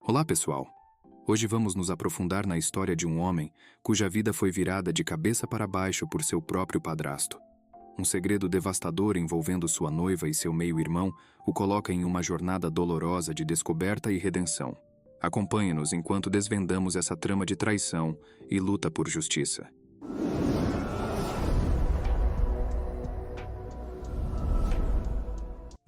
Olá, pessoal! Hoje vamos nos aprofundar na história de um homem cuja vida foi virada de cabeça para baixo por seu próprio padrasto. Um segredo devastador envolvendo sua noiva e seu meio-irmão o coloca em uma jornada dolorosa de descoberta e redenção. Acompanhe-nos enquanto desvendamos essa trama de traição e luta por justiça.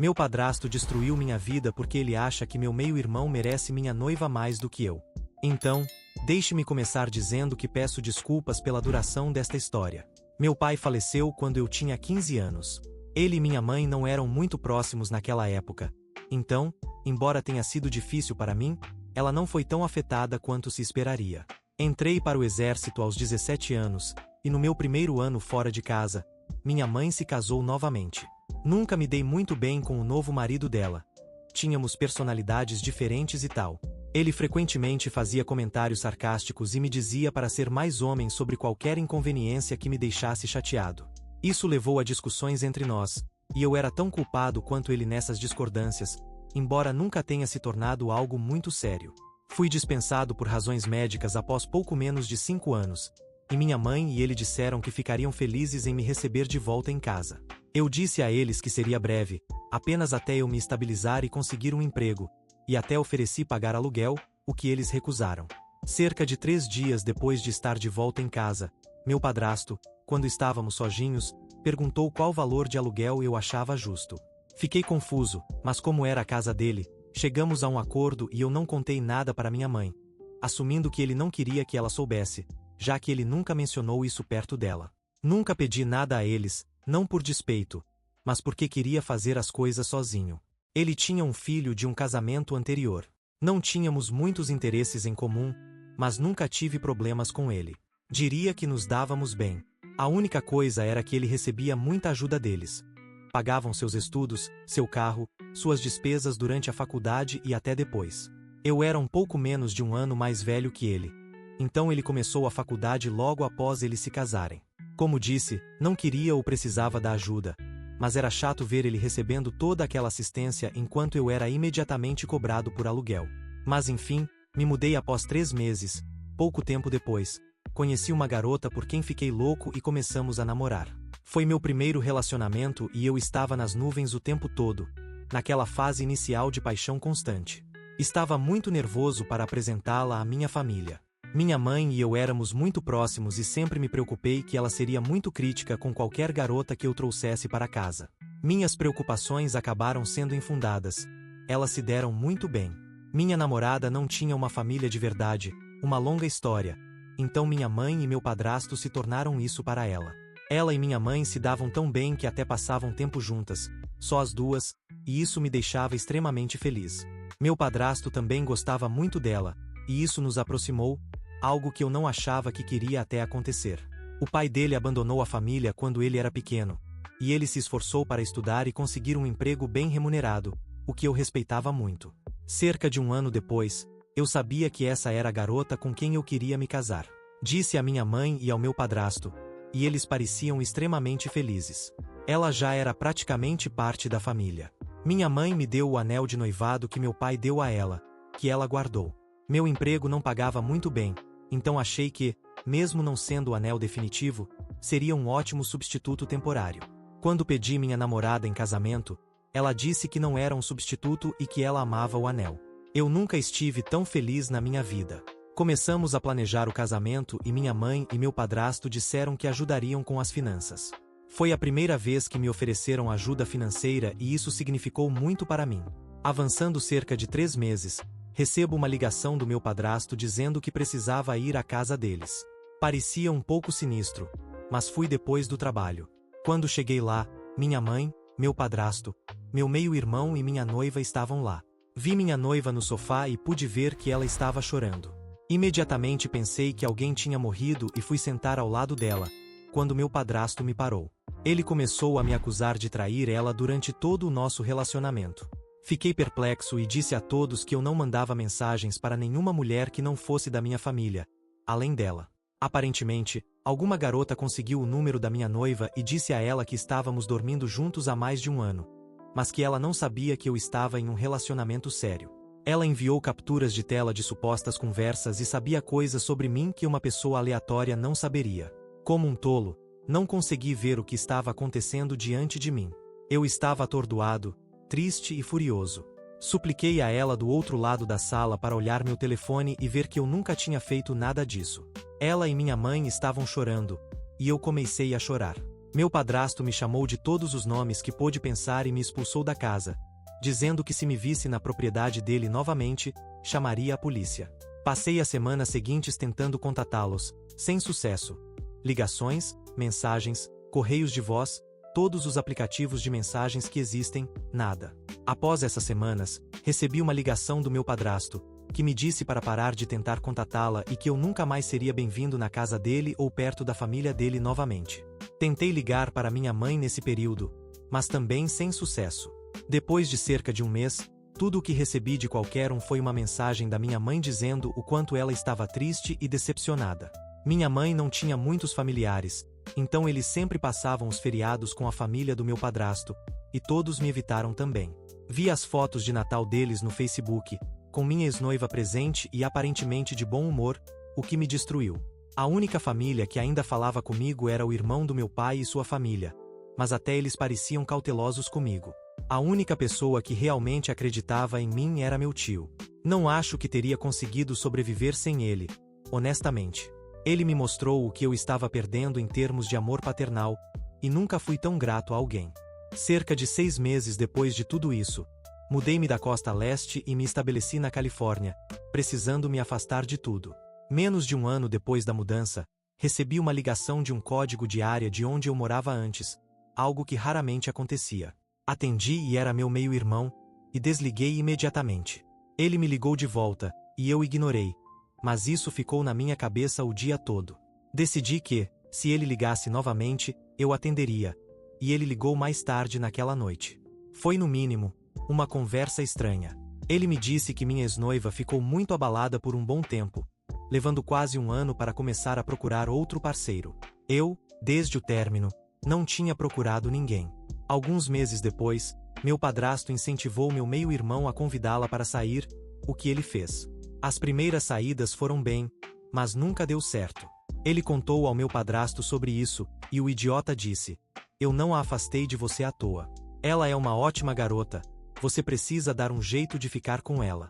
Meu padrasto destruiu minha vida porque ele acha que meu meio-irmão merece minha noiva mais do que eu. Então, deixe-me começar dizendo que peço desculpas pela duração desta história. Meu pai faleceu quando eu tinha 15 anos. Ele e minha mãe não eram muito próximos naquela época. Então, embora tenha sido difícil para mim, ela não foi tão afetada quanto se esperaria. Entrei para o exército aos 17 anos, e no meu primeiro ano fora de casa, minha mãe se casou novamente. Nunca me dei muito bem com o novo marido dela. Tínhamos personalidades diferentes e tal. Ele frequentemente fazia comentários sarcásticos e me dizia para ser mais homem sobre qualquer inconveniência que me deixasse chateado. Isso levou a discussões entre nós, e eu era tão culpado quanto ele nessas discordâncias, embora nunca tenha se tornado algo muito sério. Fui dispensado por razões médicas após pouco menos de 5 anos, e minha mãe e ele disseram que ficariam felizes em me receber de volta em casa. Eu disse a eles que seria breve, apenas até eu me estabilizar e conseguir um emprego, e até ofereci pagar aluguel, o que eles recusaram. Cerca de 3 dias depois de estar de volta em casa, meu padrasto, quando estávamos sozinhos, perguntou qual valor de aluguel eu achava justo. Fiquei confuso, mas como era a casa dele, chegamos a um acordo e eu não contei nada para minha mãe, assumindo que ele não queria que ela soubesse, já que ele nunca mencionou isso perto dela. Nunca pedi nada a eles, não por despeito, mas porque queria fazer as coisas sozinho. Ele tinha um filho de um casamento anterior. Não tínhamos muitos interesses em comum, mas nunca tive problemas com ele. Diria que nos dávamos bem. A única coisa era que ele recebia muita ajuda deles. Pagavam seus estudos, seu carro, suas despesas durante a faculdade e até depois. Eu era um pouco menos de um ano mais velho que ele. Então ele começou a faculdade logo após eles se casarem. Como disse, não queria ou precisava da ajuda, mas era chato ver ele recebendo toda aquela assistência enquanto eu era imediatamente cobrado por aluguel. Mas enfim, me mudei após 3 meses. Pouco tempo depois, conheci uma garota por quem fiquei louco e começamos a namorar. Foi meu primeiro relacionamento e eu estava nas nuvens o tempo todo, naquela fase inicial de paixão constante. Estava muito nervoso para apresentá-la à minha família. Minha mãe e eu éramos muito próximos e sempre me preocupei que ela seria muito crítica com qualquer garota que eu trouxesse para casa. Minhas preocupações acabaram sendo infundadas. Elas se deram muito bem. Minha namorada não tinha uma família de verdade, uma longa história. Então minha mãe e meu padrasto se tornaram isso para ela. Ela e minha mãe se davam tão bem que até passavam tempo juntas, só as duas, e isso me deixava extremamente feliz. Meu padrasto também gostava muito dela, e isso nos aproximou, algo que eu não achava que queria até acontecer. O pai dele abandonou a família quando ele era pequeno, e ele se esforçou para estudar e conseguir um emprego bem remunerado, o que eu respeitava muito. Cerca de um ano depois, eu sabia que essa era a garota com quem eu queria me casar. Disse à minha mãe e ao meu padrasto, e eles pareciam extremamente felizes. Ela já era praticamente parte da família. Minha mãe me deu o anel de noivado que meu pai deu a ela, que ela guardou. Meu emprego não pagava muito bem, então achei que, mesmo não sendo o anel definitivo, seria um ótimo substituto temporário. Quando pedi minha namorada em casamento, ela disse que não era um substituto e que ela amava o anel. Eu nunca estive tão feliz na minha vida. Começamos a planejar o casamento e minha mãe e meu padrasto disseram que ajudariam com as finanças. Foi a primeira vez que me ofereceram ajuda financeira e isso significou muito para mim. Avançando cerca de 3 meses, recebo uma ligação do meu padrasto dizendo que precisava ir à casa deles. Parecia um pouco sinistro, mas fui depois do trabalho. Quando cheguei lá, minha mãe, meu padrasto, meu meio-irmão e minha noiva estavam lá. Vi minha noiva no sofá e pude ver que ela estava chorando. Imediatamente pensei que alguém tinha morrido e fui sentar ao lado dela, quando meu padrasto me parou. Ele começou a me acusar de trair ela durante todo o nosso relacionamento. Fiquei perplexo e disse a todos que eu não mandava mensagens para nenhuma mulher que não fosse da minha família, além dela. Aparentemente, alguma garota conseguiu o número da minha noiva e disse a ela que estávamos dormindo juntos há mais de um ano, mas que ela não sabia que eu estava em um relacionamento sério. Ela enviou capturas de tela de supostas conversas e sabia coisas sobre mim que uma pessoa aleatória não saberia. Como um tolo, não consegui ver o que estava acontecendo diante de mim. Eu estava atordoado, triste e furioso. Supliquei a ela do outro lado da sala para olhar meu telefone e ver que eu nunca tinha feito nada disso. Ela e minha mãe estavam chorando, e eu comecei a chorar. Meu padrasto me chamou de todos os nomes que pôde pensar e me expulsou da casa, dizendo que se me visse na propriedade dele novamente, chamaria a polícia. Passei as semanas seguintes tentando contatá-los, sem sucesso. Ligações, mensagens, correios de voz, todos os aplicativos de mensagens que existem, nada. Após essas semanas, recebi uma ligação do meu padrasto, que me disse para parar de tentar contatá-la e que eu nunca mais seria bem-vindo na casa dele ou perto da família dele novamente. Tentei ligar para minha mãe nesse período, mas também sem sucesso. Depois de cerca de um mês, tudo o que recebi de qualquer um foi uma mensagem da minha mãe dizendo o quanto ela estava triste e decepcionada. Minha mãe não tinha muitos familiares, então eles sempre passavam os feriados com a família do meu padrasto, e todos me evitaram também. Vi as fotos de Natal deles no Facebook, com minha ex-noiva presente e aparentemente de bom humor, o que me destruiu. A única família que ainda falava comigo era o irmão do meu pai e sua família, mas até eles pareciam cautelosos comigo. A única pessoa que realmente acreditava em mim era meu tio. Não acho que teria conseguido sobreviver sem ele, honestamente. Ele me mostrou o que eu estava perdendo em termos de amor paternal, e nunca fui tão grato a alguém. Cerca de 6 meses depois de tudo isso, mudei-me da costa leste e me estabeleci na Califórnia, precisando me afastar de tudo. Menos de um ano depois da mudança, recebi uma ligação de um código de área de onde eu morava antes, algo que raramente acontecia. Atendi e era meu meio-irmão, e desliguei imediatamente. Ele me ligou de volta, e eu ignorei, mas isso ficou na minha cabeça o dia todo. Decidi que, se ele ligasse novamente, eu atenderia, e ele ligou mais tarde naquela noite. Foi no mínimo, uma conversa estranha. Ele me disse que minha ex-noiva ficou muito abalada por um bom tempo, levando quase um ano para começar a procurar outro parceiro. Eu, desde o término, não tinha procurado ninguém. Alguns meses depois, meu padrasto incentivou meu meio-irmão a convidá-la para sair, o que ele fez. As primeiras saídas foram bem, mas nunca deu certo. Ele contou ao meu padrasto sobre isso, e o idiota disse: "Eu não a afastei de você à toa. Ela é uma ótima garota, você precisa dar um jeito de ficar com ela."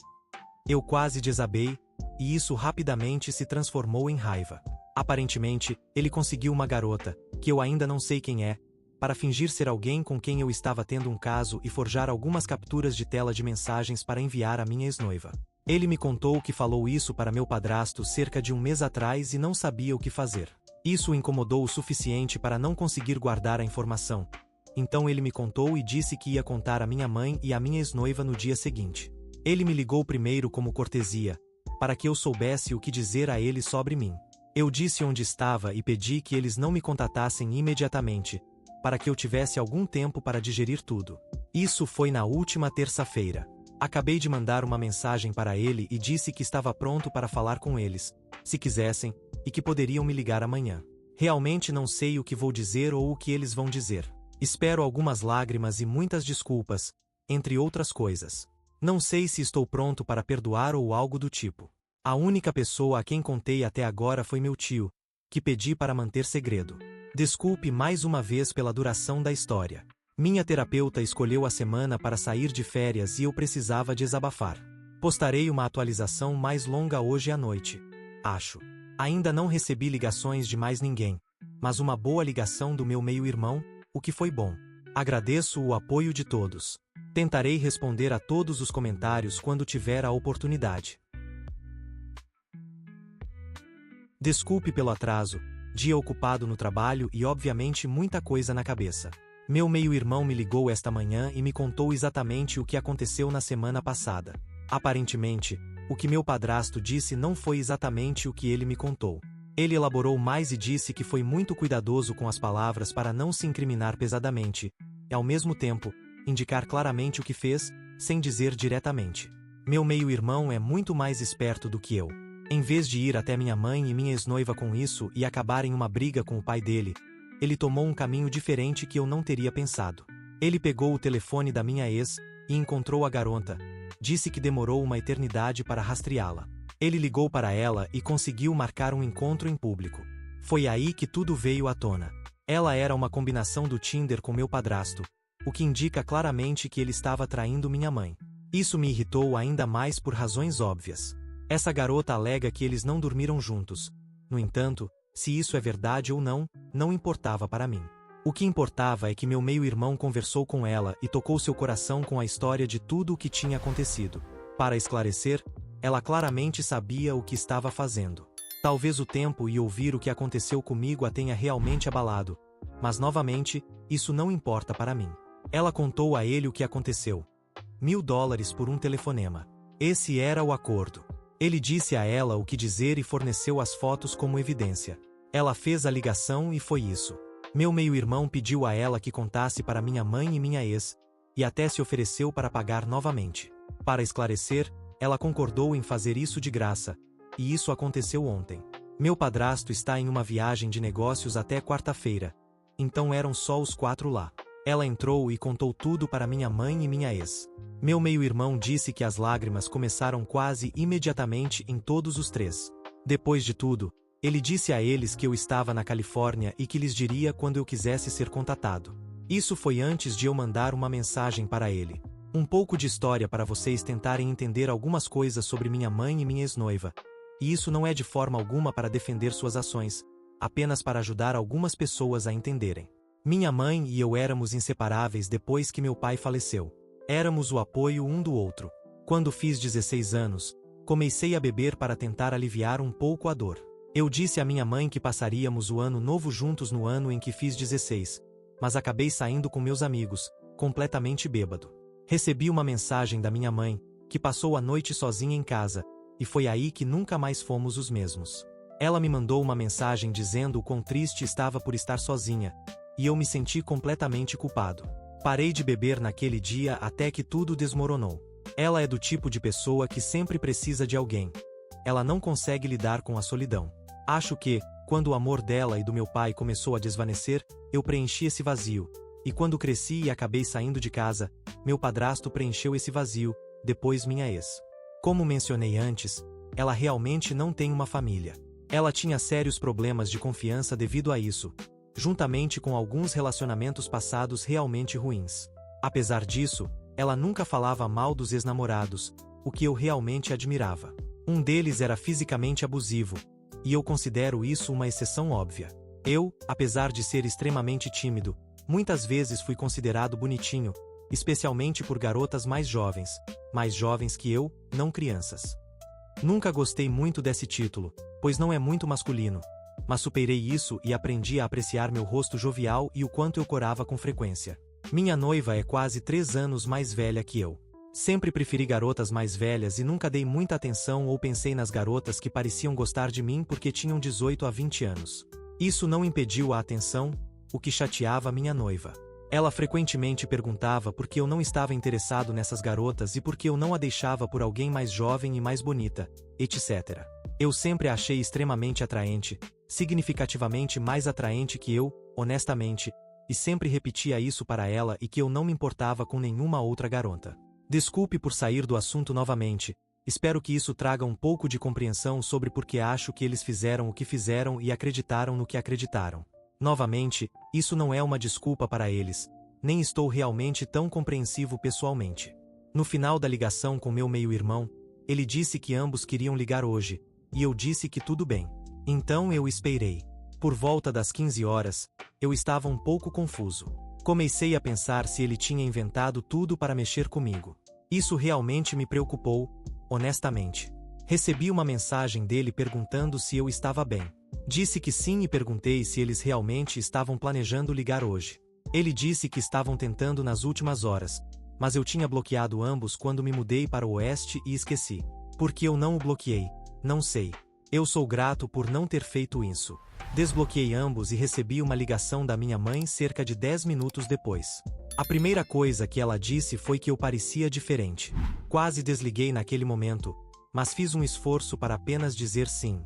Eu quase desabei, e isso rapidamente se transformou em raiva. Aparentemente, ele conseguiu uma garota, que eu ainda não sei quem é, para fingir ser alguém com quem eu estava tendo um caso e forjar algumas capturas de tela de mensagens para enviar à minha ex-noiva. Ele me contou que falou isso para meu padrasto cerca de um mês atrás e não sabia o que fazer. Isso o incomodou o suficiente para não conseguir guardar a informação. Então ele me contou e disse que ia contar à minha mãe e à minha ex-noiva no dia seguinte. Ele me ligou primeiro como cortesia, para que eu soubesse o que dizer a eles sobre mim. Eu disse onde estava e pedi que eles não me contatassem imediatamente, para que eu tivesse algum tempo para digerir tudo. Isso foi na última terça-feira. Acabei de mandar uma mensagem para ele e disse que estava pronto para falar com eles, se quisessem, e que poderiam me ligar amanhã. Realmente não sei o que vou dizer ou o que eles vão dizer. Espero algumas lágrimas e muitas desculpas, entre outras coisas. Não sei se estou pronto para perdoar ou algo do tipo. A única pessoa a quem contei até agora foi meu tio, que pedi para manter segredo. Desculpe mais uma vez pela duração da história. Minha terapeuta escolheu a semana para sair de férias e eu precisava desabafar. Postarei uma atualização mais longa hoje à noite. Acho. Ainda não recebi ligações de mais ninguém, mas uma boa ligação do meu meio-irmão, o que foi bom. Agradeço o apoio de todos. Tentarei responder a todos os comentários quando tiver a oportunidade. Desculpe pelo atraso, dia ocupado no trabalho e obviamente muita coisa na cabeça. Meu meio-irmão me ligou esta manhã e me contou exatamente o que aconteceu na semana passada. Aparentemente, o que meu padrasto disse não foi exatamente o que ele me contou. Ele elaborou mais e disse que foi muito cuidadoso com as palavras para não se incriminar pesadamente, e ao mesmo tempo, indicar claramente o que fez, sem dizer diretamente. Meu meio-irmão é muito mais esperto do que eu. Em vez de ir até minha mãe e minha ex-noiva com isso e acabar em uma briga com o pai dele, ele tomou um caminho diferente que eu não teria pensado. Ele pegou o telefone da minha ex e encontrou a garota, disse que demorou uma eternidade para rastreá-la. Ele ligou para ela e conseguiu marcar um encontro em público. Foi aí que tudo veio à tona. Ela era uma combinação do Tinder com meu padrasto, o que indica claramente que ele estava traindo minha mãe. Isso me irritou ainda mais por razões óbvias. Essa garota alega que eles não dormiram juntos. No entanto, se isso é verdade ou não, não importava para mim. O que importava é que meu meio-irmão conversou com ela e tocou seu coração com a história de tudo o que tinha acontecido. Para esclarecer, ela claramente sabia o que estava fazendo. Talvez o tempo e ouvir o que aconteceu comigo a tenha realmente abalado, mas novamente, isso não importa para mim. Ela contou a ele o que aconteceu. $1000 por um telefonema. Esse era o acordo. Ele disse a ela o que dizer e forneceu as fotos como evidência. Ela fez a ligação e foi isso. Meu meio-irmão pediu a ela que contasse para minha mãe e minha ex, e até se ofereceu para pagar novamente. Para esclarecer, ela concordou em fazer isso de graça, e isso aconteceu ontem. Meu padrasto está em uma viagem de negócios até quarta-feira, então eram só os 4 lá. Ela entrou e contou tudo para minha mãe e minha ex. Meu meio-irmão disse que as lágrimas começaram quase imediatamente em todos os 3. Depois de tudo, ele disse a eles que eu estava na Califórnia e que lhes diria quando eu quisesse ser contatado. Isso foi antes de eu mandar uma mensagem para ele. Um pouco de história para vocês tentarem entender algumas coisas sobre minha mãe e minha ex-noiva. E isso não é de forma alguma para defender suas ações, apenas para ajudar algumas pessoas a entenderem. Minha mãe e eu éramos inseparáveis depois que meu pai faleceu. Éramos o apoio um do outro. Quando fiz 16 anos, comecei a beber para tentar aliviar um pouco a dor. Eu disse à minha mãe que passaríamos o ano novo juntos no ano em que fiz 16, mas acabei saindo com meus amigos, completamente bêbado. Recebi uma mensagem da minha mãe, que passou a noite sozinha em casa, e foi aí que nunca mais fomos os mesmos. Ela me mandou uma mensagem dizendo o quão triste estava por estar sozinha, e eu me senti completamente culpado. Parei de beber naquele dia até que tudo desmoronou. Ela é do tipo de pessoa que sempre precisa de alguém. Ela não consegue lidar com a solidão. Acho que, quando o amor dela e do meu pai começou a desvanecer, eu preenchi esse vazio, e quando cresci e acabei saindo de casa, meu padrasto preencheu esse vazio, depois minha ex. Como mencionei antes, ela realmente não tem uma família. Ela tinha sérios problemas de confiança devido a isso, juntamente com alguns relacionamentos passados realmente ruins. Apesar disso, ela nunca falava mal dos ex-namorados, o que eu realmente admirava. Um deles era fisicamente abusivo, e eu considero isso uma exceção óbvia. Eu, apesar de ser extremamente tímido, muitas vezes fui considerado bonitinho, especialmente por garotas mais jovens que eu, não crianças. Nunca gostei muito desse título, pois não é muito masculino, mas superei isso e aprendi a apreciar meu rosto jovial e o quanto eu corava com frequência. Minha noiva é quase 3 anos mais velha que eu. Sempre preferi garotas mais velhas e nunca dei muita atenção ou pensei nas garotas que pareciam gostar de mim porque tinham 18 a 20 anos. Isso não impediu a atenção, o que chateava minha noiva. Ela frequentemente perguntava por que eu não estava interessado nessas garotas e por que eu não a deixava por alguém mais jovem e mais bonita, etc. Eu sempre a achei extremamente atraente, significativamente mais atraente que eu, honestamente, e sempre repetia isso para ela e que eu não me importava com nenhuma outra garota. Desculpe por sair do assunto novamente, espero que isso traga um pouco de compreensão sobre por que acho que eles fizeram o que fizeram e acreditaram no que acreditaram. Novamente, isso não é uma desculpa para eles, nem estou realmente tão compreensivo pessoalmente. No final da ligação com meu meio-irmão, ele disse que ambos queriam ligar hoje, e eu disse que tudo bem. Então eu esperei. Por volta das 15 horas, eu estava um pouco confuso. Comecei a pensar se ele tinha inventado tudo para mexer comigo. Isso realmente me preocupou, honestamente. Recebi uma mensagem dele perguntando se eu estava bem. Disse que sim e perguntei se eles realmente estavam planejando ligar hoje. Ele disse que estavam tentando nas últimas horas, mas eu tinha bloqueado ambos quando me mudei para o oeste e esqueci. Por que eu não o bloqueei? Não sei. Eu sou grato por não ter feito isso. Desbloqueei ambos e recebi uma ligação da minha mãe cerca de 10 minutos depois. A primeira coisa que ela disse foi que eu parecia diferente. Quase desliguei naquele momento, mas fiz um esforço para apenas dizer sim.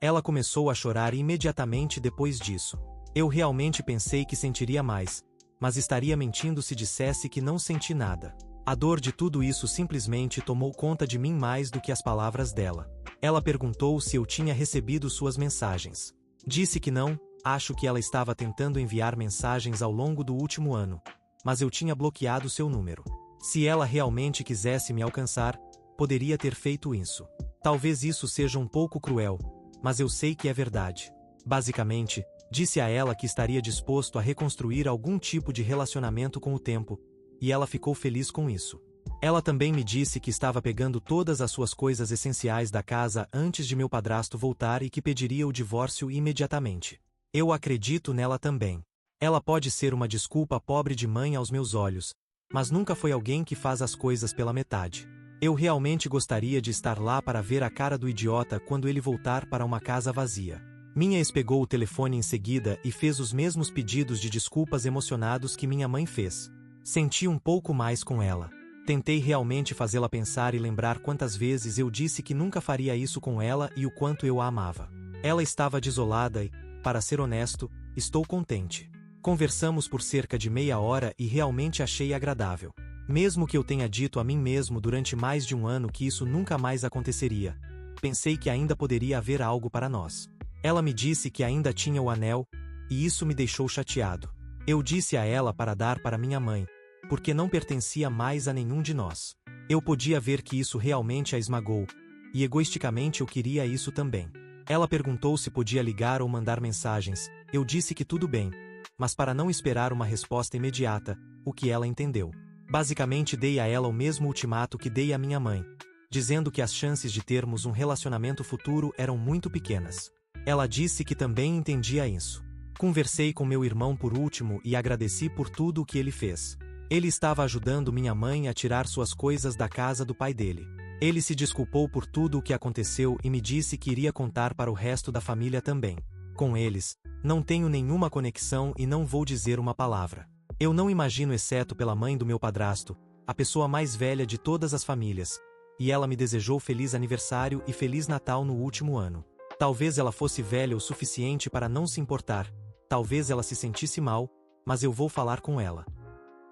Ela começou a chorar imediatamente depois disso. Eu realmente pensei que sentiria mais, mas estaria mentindo se dissesse que não senti nada. A dor de tudo isso simplesmente tomou conta de mim mais do que as palavras dela. Ela perguntou se eu tinha recebido suas mensagens. Disse que não, acho que ela estava tentando enviar mensagens ao longo do último ano, mas eu tinha bloqueado seu número. Se ela realmente quisesse me alcançar, poderia ter feito isso. Talvez isso seja um pouco cruel, mas eu sei que é verdade. Basicamente, disse a ela que estaria disposto a reconstruir algum tipo de relacionamento com o tempo, e ela ficou feliz com isso. Ela também me disse que estava pegando todas as suas coisas essenciais da casa antes de meu padrasto voltar e que pediria o divórcio imediatamente. Eu acredito nela também. Ela pode ser uma desculpa pobre de mãe aos meus olhos, mas nunca foi alguém que faz as coisas pela metade. Eu realmente gostaria de estar lá para ver a cara do idiota quando ele voltar para uma casa vazia. Minha ex pegou o telefone em seguida e fez os mesmos pedidos de desculpas emocionados que minha mãe fez. Senti um pouco mais com ela. Tentei realmente fazê-la pensar e lembrar quantas vezes eu disse que nunca faria isso com ela e o quanto eu a amava. Ela estava desolada e, para ser honesto, estou contente. Conversamos por cerca de meia hora e realmente achei agradável. Mesmo que eu tenha dito a mim mesmo durante mais de um ano que isso nunca mais aconteceria, pensei que ainda poderia haver algo para nós. Ela me disse que ainda tinha o anel, e isso me deixou chateado. Eu disse a ela para dar para minha mãe, porque não pertencia mais a nenhum de nós. Eu podia ver que isso realmente a esmagou, e egoisticamente eu queria isso também. Ela perguntou se podia ligar ou mandar mensagens, eu disse que tudo bem, mas para não esperar uma resposta imediata, o que ela entendeu. Basicamente dei a ela o mesmo ultimato que dei à minha mãe, dizendo que as chances de termos um relacionamento futuro eram muito pequenas. Ela disse que também entendia isso. Conversei com meu irmão por último e agradeci por tudo o que ele fez. Ele estava ajudando minha mãe a tirar suas coisas da casa do pai dele. Ele se desculpou por tudo o que aconteceu e me disse que iria contar para o resto da família também. Com eles, não tenho nenhuma conexão e não vou dizer uma palavra. Eu não imagino exceto pela mãe do meu padrasto, a pessoa mais velha de todas as famílias, e ela me desejou feliz aniversário e feliz Natal no último ano. Talvez ela fosse velha o suficiente para não se importar, talvez ela se sentisse mal, mas eu vou falar com ela.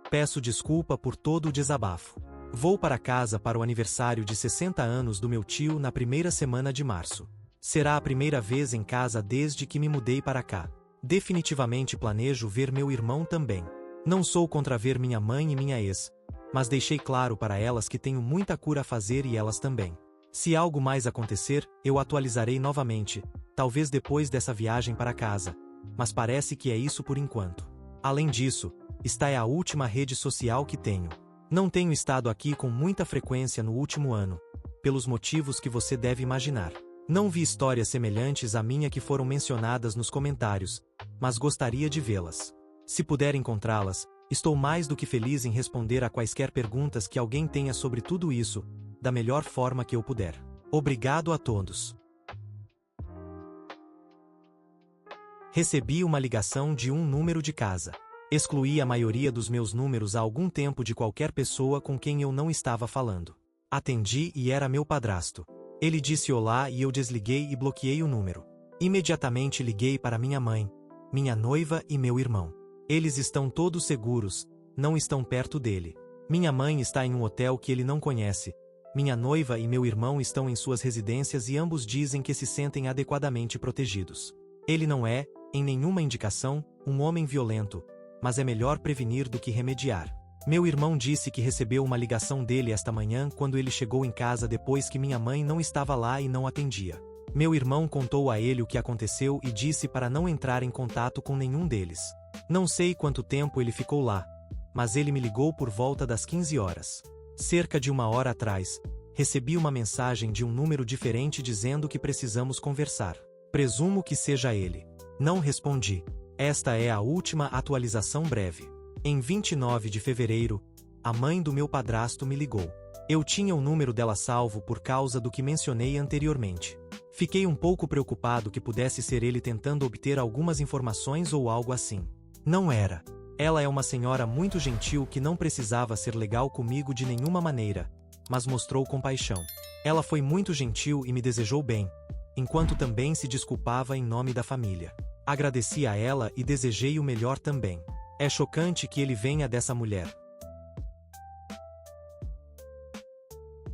Peço desculpa por todo o desabafo. Vou para casa para o aniversário de 60 anos do meu tio na primeira semana de março. Será a primeira vez em casa desde que me mudei para cá. Definitivamente planejo ver meu irmão também. Não sou contra ver minha mãe e minha ex, mas deixei claro para elas que tenho muita cura a fazer e elas também. Se algo mais acontecer, eu atualizarei novamente, talvez depois dessa viagem para casa, mas parece que é isso por enquanto. Além disso, esta é a última rede social que tenho. Não tenho estado aqui com muita frequência no último ano, pelos motivos que você deve imaginar. Não vi histórias semelhantes à minha que foram mencionadas nos comentários, mas gostaria de vê-las. Se puder encontrá-las, estou mais do que feliz em responder a quaisquer perguntas que alguém tenha sobre tudo isso, da melhor forma que eu puder. Obrigado a todos. Recebi uma ligação de um número de casa. Excluí a maioria dos meus números há algum tempo de qualquer pessoa com quem eu não estava falando. Atendi e era meu padrasto. Ele disse olá e eu desliguei e bloqueei o número. Imediatamente liguei para minha mãe, minha noiva e meu irmão. Eles estão todos seguros, não estão perto dele. Minha mãe está em um hotel que ele não conhece. Minha noiva e meu irmão estão em suas residências e ambos dizem que se sentem adequadamente protegidos. Ele não é, em nenhuma indicação, um homem violento, mas é melhor prevenir do que remediar. Meu irmão disse que recebeu uma ligação dele esta manhã quando ele chegou em casa depois que minha mãe não estava lá e não atendia. Meu irmão contou a ele o que aconteceu e disse para não entrar em contato com nenhum deles. Não sei quanto tempo ele ficou lá, mas ele me ligou por volta das 15 horas. Cerca de uma hora atrás, recebi uma mensagem de um número diferente dizendo que precisamos conversar. Presumo que seja ele. Não respondi. Esta é a última atualização breve. Em 29 de fevereiro, a mãe do meu padrasto me ligou. Eu tinha o número dela salvo por causa do que mencionei anteriormente. Fiquei um pouco preocupado que pudesse ser ele tentando obter algumas informações ou algo assim. Não era. Ela é uma senhora muito gentil que não precisava ser legal comigo de nenhuma maneira, mas mostrou compaixão. Ela foi muito gentil e me desejou bem, enquanto também se desculpava em nome da família. Agradeci a ela e desejei o melhor também. É chocante que ele venha dessa mulher.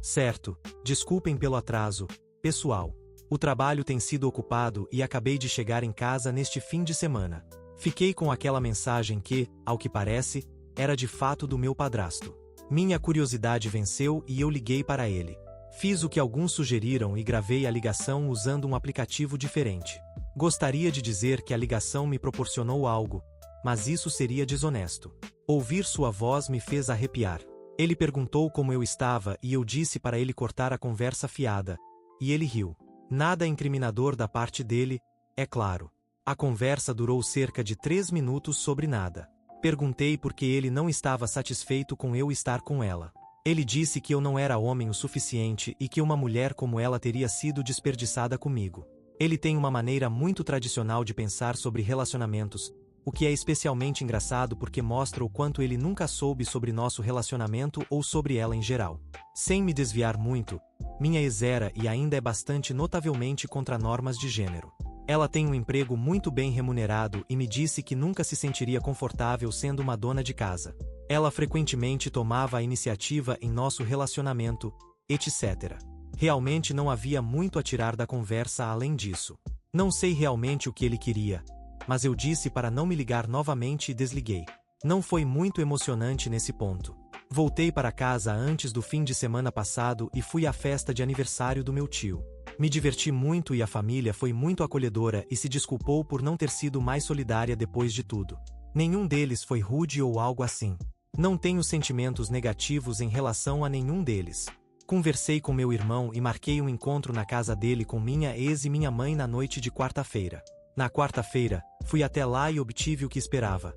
Certo, desculpem pelo atraso, pessoal. O trabalho tem sido ocupado e acabei de chegar em casa neste fim de semana. Fiquei com aquela mensagem que, ao que parece, era de fato do meu padrasto. Minha curiosidade venceu e eu liguei para ele. Fiz o que alguns sugeriram e gravei a ligação usando um aplicativo diferente. Gostaria de dizer que a ligação me proporcionou algo, mas isso seria desonesto. Ouvir sua voz me fez arrepiar. Ele perguntou como eu estava e eu disse para ele cortar a conversa fiada, e ele riu. Nada incriminador da parte dele, é claro. A conversa durou cerca de 3 minutos sobre nada. Perguntei por que ele não estava satisfeito com eu estar com ela. Ele disse que eu não era homem o suficiente e que uma mulher como ela teria sido desperdiçada comigo. Ele tem uma maneira muito tradicional de pensar sobre relacionamentos, o que é especialmente engraçado porque mostra o quanto ele nunca soube sobre nosso relacionamento ou sobre ela em geral. Sem me desviar muito, minha ex era e ainda é bastante notavelmente contra normas de gênero. Ela tem um emprego muito bem remunerado e me disse que nunca se sentiria confortável sendo uma dona de casa. Ela frequentemente tomava a iniciativa em nosso relacionamento, etc. Realmente não havia muito a tirar da conversa além disso. Não sei realmente o que ele queria, mas eu disse para não me ligar novamente e desliguei. Não foi muito emocionante nesse ponto. Voltei para casa antes do fim de semana passado e fui à festa de aniversário do meu tio. Me diverti muito e a família foi muito acolhedora e se desculpou por não ter sido mais solidária depois de tudo. Nenhum deles foi rude ou algo assim. Não tenho sentimentos negativos em relação a nenhum deles. Conversei com meu irmão e marquei um encontro na casa dele com minha ex e minha mãe na noite de quarta-feira. Na quarta-feira, fui até lá e obtive o que esperava.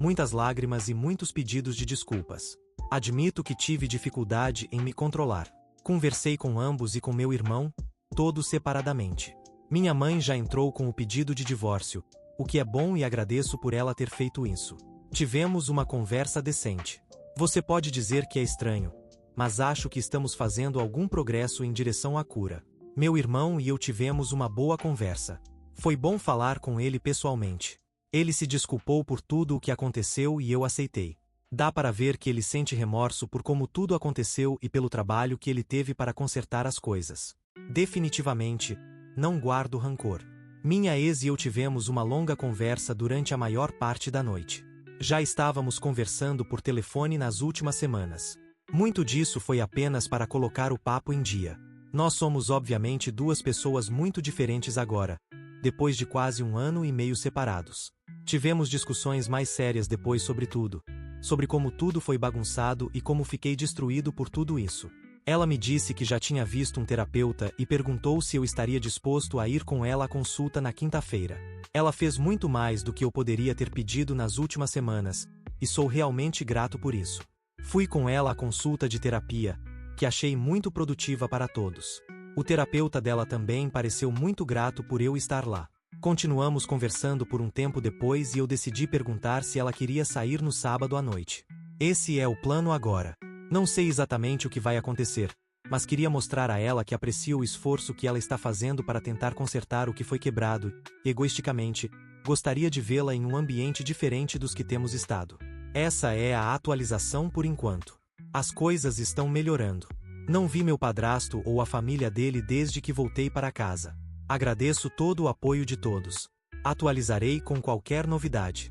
Muitas lágrimas e muitos pedidos de desculpas. Admito que tive dificuldade em me controlar. Conversei com ambos e com meu irmão, todos separadamente. Minha mãe já entrou com o pedido de divórcio, o que é bom e agradeço por ela ter feito isso. Tivemos uma conversa decente. Você pode dizer que é estranho, mas acho que estamos fazendo algum progresso em direção à cura. Meu irmão e eu tivemos uma boa conversa. Foi bom falar com ele pessoalmente. Ele se desculpou por tudo o que aconteceu e eu aceitei. Dá para ver que ele sente remorso por como tudo aconteceu e pelo trabalho que ele teve para consertar as coisas. Definitivamente, não guardo rancor. Minha ex e eu tivemos uma longa conversa durante a maior parte da noite. Já estávamos conversando por telefone nas últimas semanas. Muito disso foi apenas para colocar o papo em dia. Nós somos obviamente duas pessoas muito diferentes agora, depois de quase 1 ano e meio separados. Tivemos discussões mais sérias depois sobre tudo. Sobre como tudo foi bagunçado e como fiquei destruído por tudo isso. Ela me disse que já tinha visto um terapeuta e perguntou se eu estaria disposto a ir com ela à consulta na quinta-feira. Ela fez muito mais do que eu poderia ter pedido nas últimas semanas, e sou realmente grato por isso. Fui com ela à consulta de terapia, que achei muito produtiva para todos. O terapeuta dela também pareceu muito grato por eu estar lá. Continuamos conversando por um tempo depois e eu decidi perguntar se ela queria sair no sábado à noite. Esse é o plano agora. Não sei exatamente o que vai acontecer, mas queria mostrar a ela que aprecio o esforço que ela está fazendo para tentar consertar o que foi quebrado, e, egoisticamente, gostaria de vê-la em um ambiente diferente dos que temos estado. Essa é a atualização por enquanto. As coisas estão melhorando. Não vi meu padrasto ou a família dele desde que voltei para casa. Agradeço todo o apoio de todos. Atualizarei com qualquer novidade.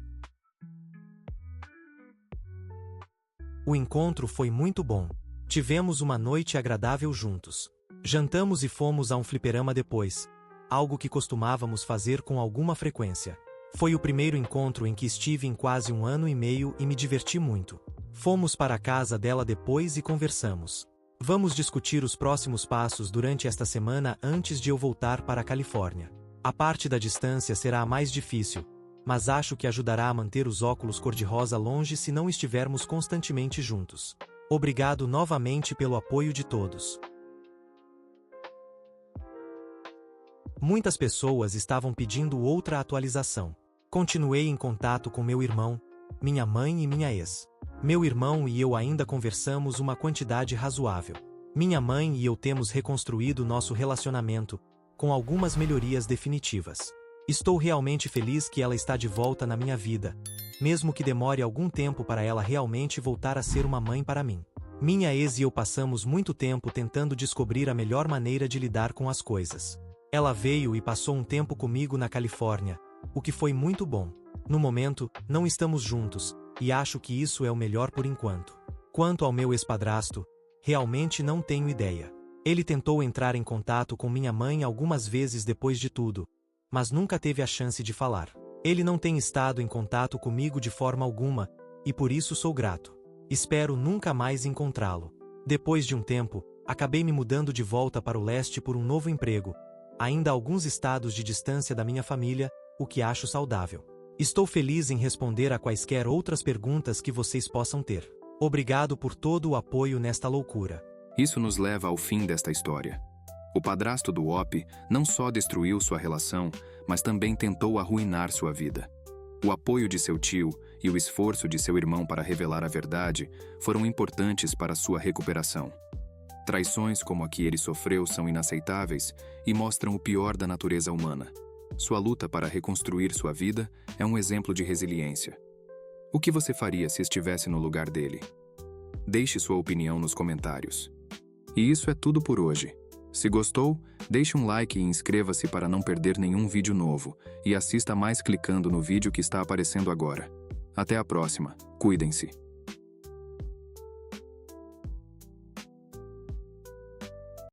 O encontro foi muito bom. Tivemos uma noite agradável juntos. Jantamos e fomos a um fliperama depois, algo que costumávamos fazer com alguma frequência. Foi o primeiro encontro em que estive em quase 1 ano e meio e me diverti muito. Fomos para a casa dela depois e conversamos. Vamos discutir os próximos passos durante esta semana antes de eu voltar para a Califórnia. A parte da distância será a mais difícil, mas acho que ajudará a manter os óculos cor-de-rosa longe se não estivermos constantemente juntos. Obrigado novamente pelo apoio de todos. Muitas pessoas estavam pedindo outra atualização. Continuei em contato com meu irmão, minha mãe e minha ex. Meu irmão e eu ainda conversamos uma quantidade razoável. Minha mãe e eu temos reconstruído nosso relacionamento, com algumas melhorias definitivas. Estou realmente feliz que ela está de volta na minha vida, mesmo que demore algum tempo para ela realmente voltar a ser uma mãe para mim. Minha ex e eu passamos muito tempo tentando descobrir a melhor maneira de lidar com as coisas. Ela veio e passou um tempo comigo na Califórnia, o que foi muito bom. No momento, não estamos juntos, e acho que isso é o melhor por enquanto. Quanto ao meu ex-padrasto, realmente não tenho ideia. Ele tentou entrar em contato com minha mãe algumas vezes depois de tudo, mas nunca teve a chance de falar. Ele não tem estado em contato comigo de forma alguma, e por isso sou grato. Espero nunca mais encontrá-lo. Depois de um tempo, acabei me mudando de volta para o leste por um novo emprego, ainda a alguns estados de distância da minha família, o que acho saudável. Estou feliz em responder a quaisquer outras perguntas que vocês possam ter. Obrigado por todo o apoio nesta loucura. Isso nos leva ao fim desta história. O padrasto do Op não só destruiu sua relação, mas também tentou arruinar sua vida. O apoio de seu tio e o esforço de seu irmão para revelar a verdade foram importantes para sua recuperação. Traições como a que ele sofreu são inaceitáveis e mostram o pior da natureza humana. Sua luta para reconstruir sua vida é um exemplo de resiliência. O que você faria se estivesse no lugar dele? Deixe sua opinião nos comentários. E isso é tudo por hoje. Se gostou, deixe um like e inscreva-se para não perder nenhum vídeo novo, e assista mais clicando no vídeo que está aparecendo agora. Até a próxima. Cuidem-se.